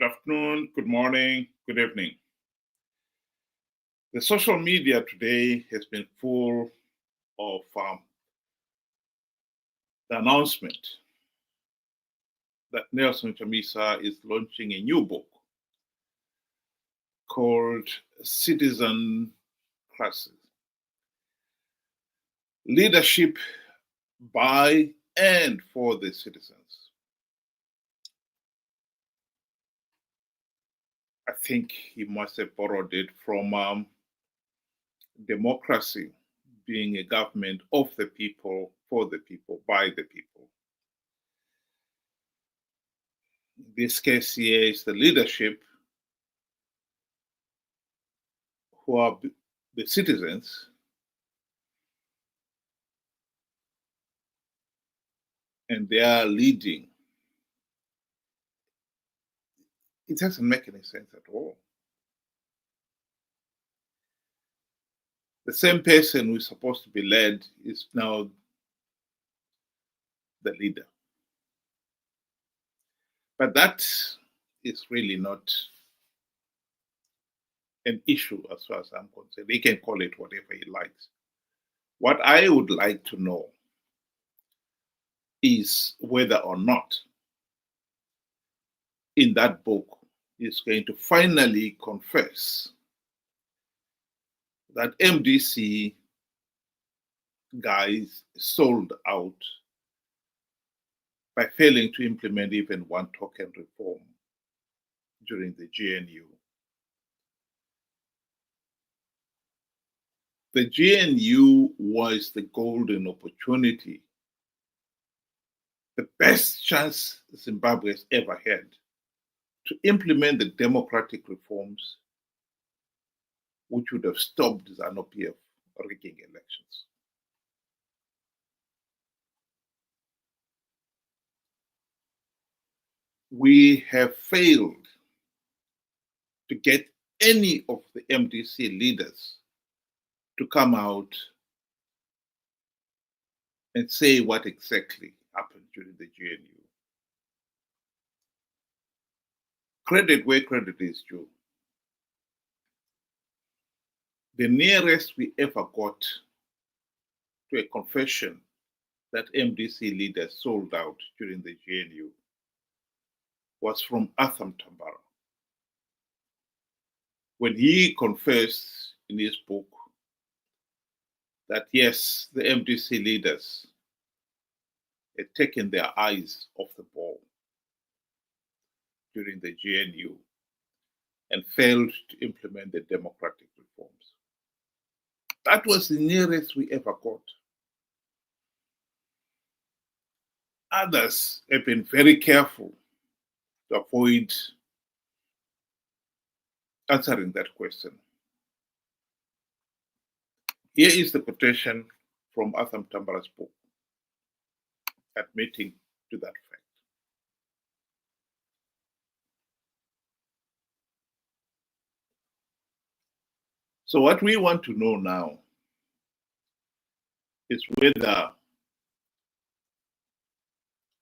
afternoon, good morning, good evening. The social media today has been full of the announcement that N Chamisa is launching a new book called Citizenocracy, Leadership by and for the Citizens. I think he must have borrowed it from democracy being a government of the people, for the people, by the people. In this case here is the leadership who are the citizens, and they are leading. It doesn't make any sense at all. The same person who is supposed to be led is now the leader. But that is really not an issue as far as I'm concerned. He can call it whatever he likes. What I would like to know is whether or not in that book is going to finally confess that MDC guys sold out by failing to implement even one token reform during the GNU. The GNU was the golden opportunity, the best chance Zimbabwe has ever had to implement the democratic reforms which would have stopped ZANU-PF rigging elections. We have failed to get any of the MDC leaders to come out and say what exactly happened during the GNU. Credit where credit is due. The nearest we ever got to a confession that MDC leaders sold out during the GNU was from Atham Tambara, when he confessed in his book that yes, the MDC leaders had taken their eyes off the ball during the GNU and failed to implement the democratic reforms. That was the nearest we ever got. Others have been very careful to avoid answering that question. Here is the quotation from Atham Tambara's book, admitting to that fact. So what we want to know now is whether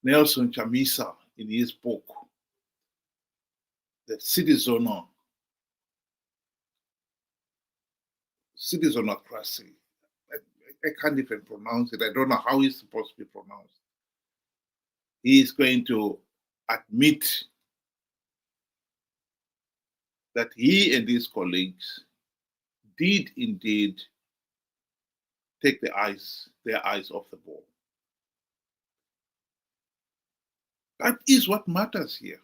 N Chamisa, in his book, the Citizenocracy, I can't even pronounce it. I don't know how it's supposed to be pronounced. He is going to admit that he and his colleagues did indeed take their eyes off the ball. That is what matters here.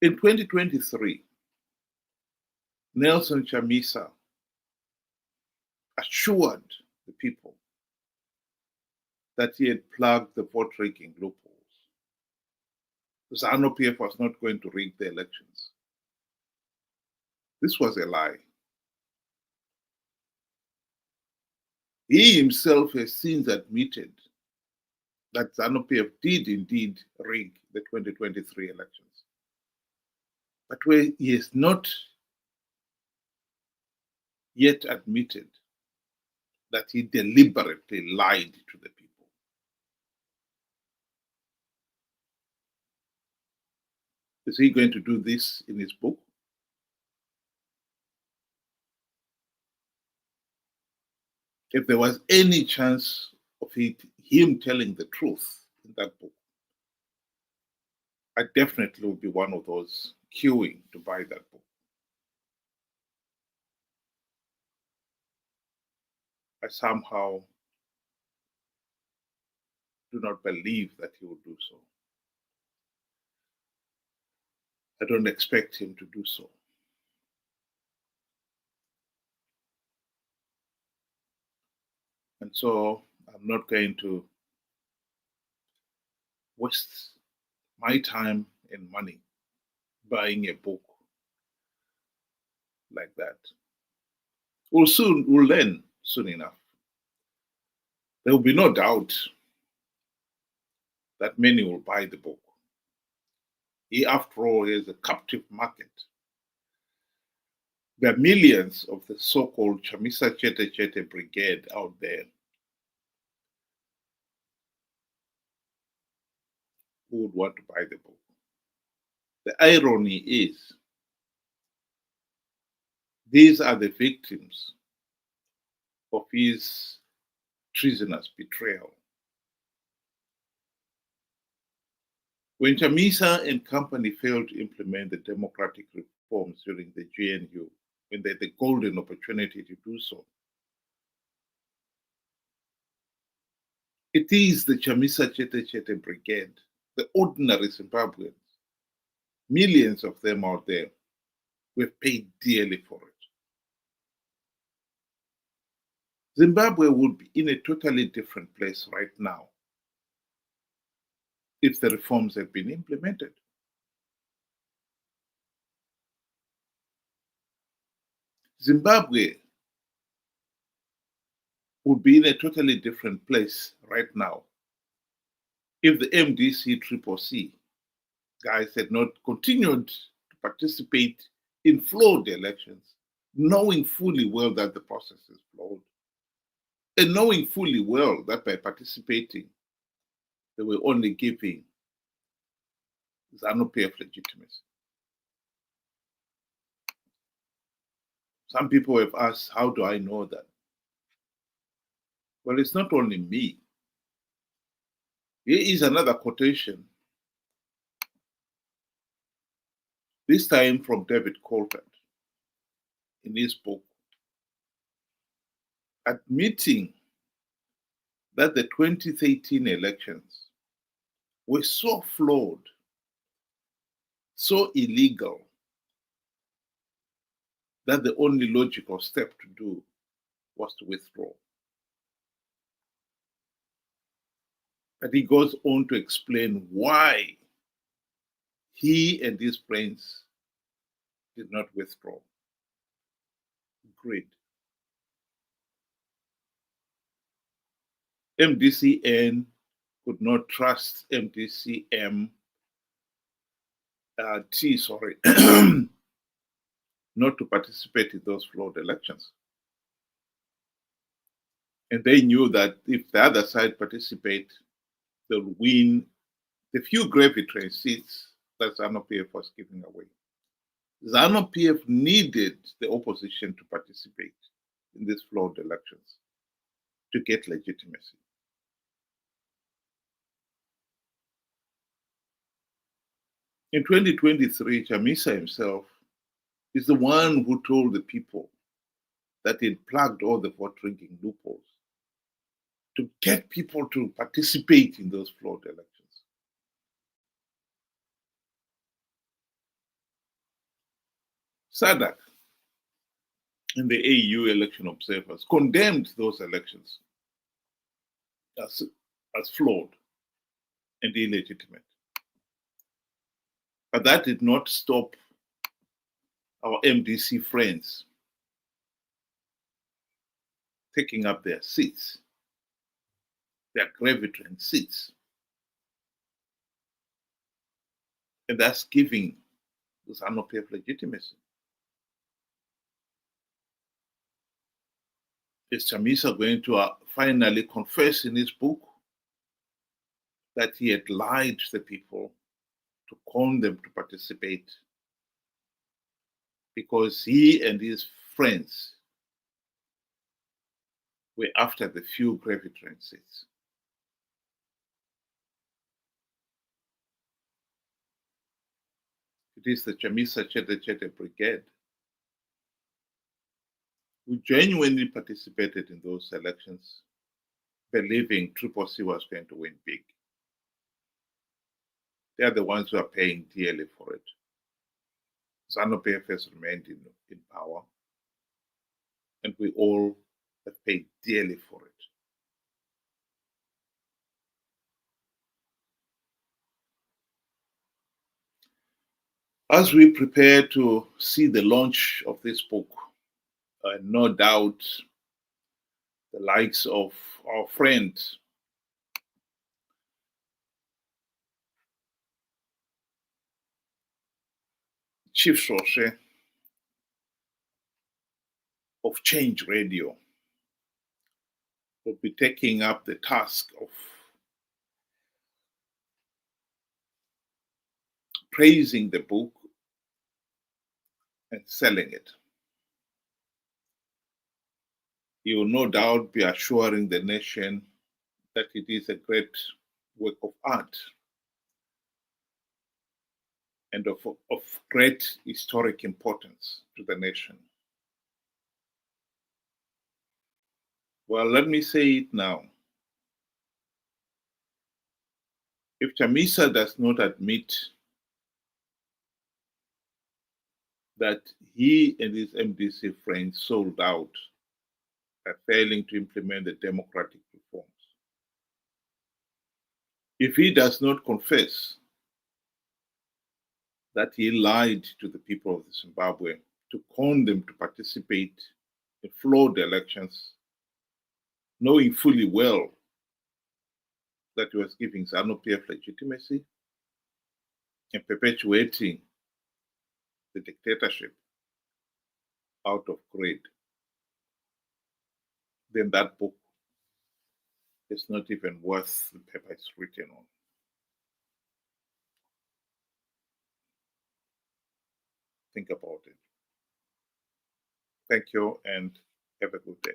In 2023, N Chamisa assured the people that he had plugged the vote rigging loopholes. ZANU-PF was not going to rig the elections. This was a lie. He himself has since admitted that ZANU-PF did indeed rig the 2023 elections. But where he has not yet admitted that he deliberately lied to the people. Is he going to do this in his book? If there was any chance of him telling the truth in that book, I definitely would be one of those queuing to buy that book. I somehow do not believe that he will do so. I don't expect him to do so. And so I'm not going to waste my time and money buying a book like that. We'll learn soon enough. There will be no doubt that many will buy the book. He, after all, is a captive market. There are millions of the so-called Chamisa chete brigade out there who would want to buy the book. The irony is, these are the victims of his treasonous betrayal. When Chamisa and company failed to implement the democratic reforms during the GNU, when they had the golden opportunity to do so, it is the Chamisa chete brigade, the ordinary Zimbabweans, millions of them out there, who have paid dearly for it. Zimbabwe would be in a totally different place right now if the reforms had been implemented. Zimbabwe would be in a totally different place right now if the MDC-CCC guys had not continued to participate in flawed elections, knowing fully well that the process is flawed, and knowing fully well that by participating, they were only giving ZANU-PF legitimacy. Some people have asked, how do I know that? Well, it's not only me. Here is another quotation, this time from David Coulthard in his book, admitting that the 2013 elections were so flawed, so illegal, that the only logical step to do was to withdraw. But he goes on to explain why he and his friends did not withdraw. Great. MDCN could not trust MDCM not to participate in those flawed elections. And they knew that if the other side participate, they'll win the few gravy train seats that ZANU-PF was giving away. ZANU-PF needed the opposition to participate in these flawed elections to get legitimacy. In 2023, Chamisa himself is the one who told the people that he'd plugged all the vote-rigging loopholes to get people to participate in those flawed elections. SADC and the AU election observers condemned those elections as flawed and illegitimate. But that did not stop our MDC friends taking up their seats, their gravy train seats, and thus giving the ZANU-PF legitimacy. Is Chamisa going to finally confess in his book that he had lied to the people to con them to participate, because he and his friends were after the few gravy train seats. It is the Chamisa chete brigade who genuinely participated in those elections, believing Triple C was going to win big. They are the ones who are paying dearly for it. ZANU-PF has remained in power, and we all have paid dearly for it. As we prepare to see the launch of this book, no doubt the likes of our friend Chief Svosve of Change Radio will be taking up the task of praising the book and selling it. He will no doubt be assuring the nation that it is a great work of art and of great historic importance to the nation. Well, let me say it now. If Chamisa does not admit that he and his MDC friends sold out by failing to implement the democratic reforms, if he does not confess that he lied to the people of Zimbabwe to con them to participate in flawed elections, knowing fully well that he was giving ZANU-PF legitimacy and perpetuating the dictatorship out of greed, then that book is not even worth the paper it's written on. Think about it. Thank you and have a good day.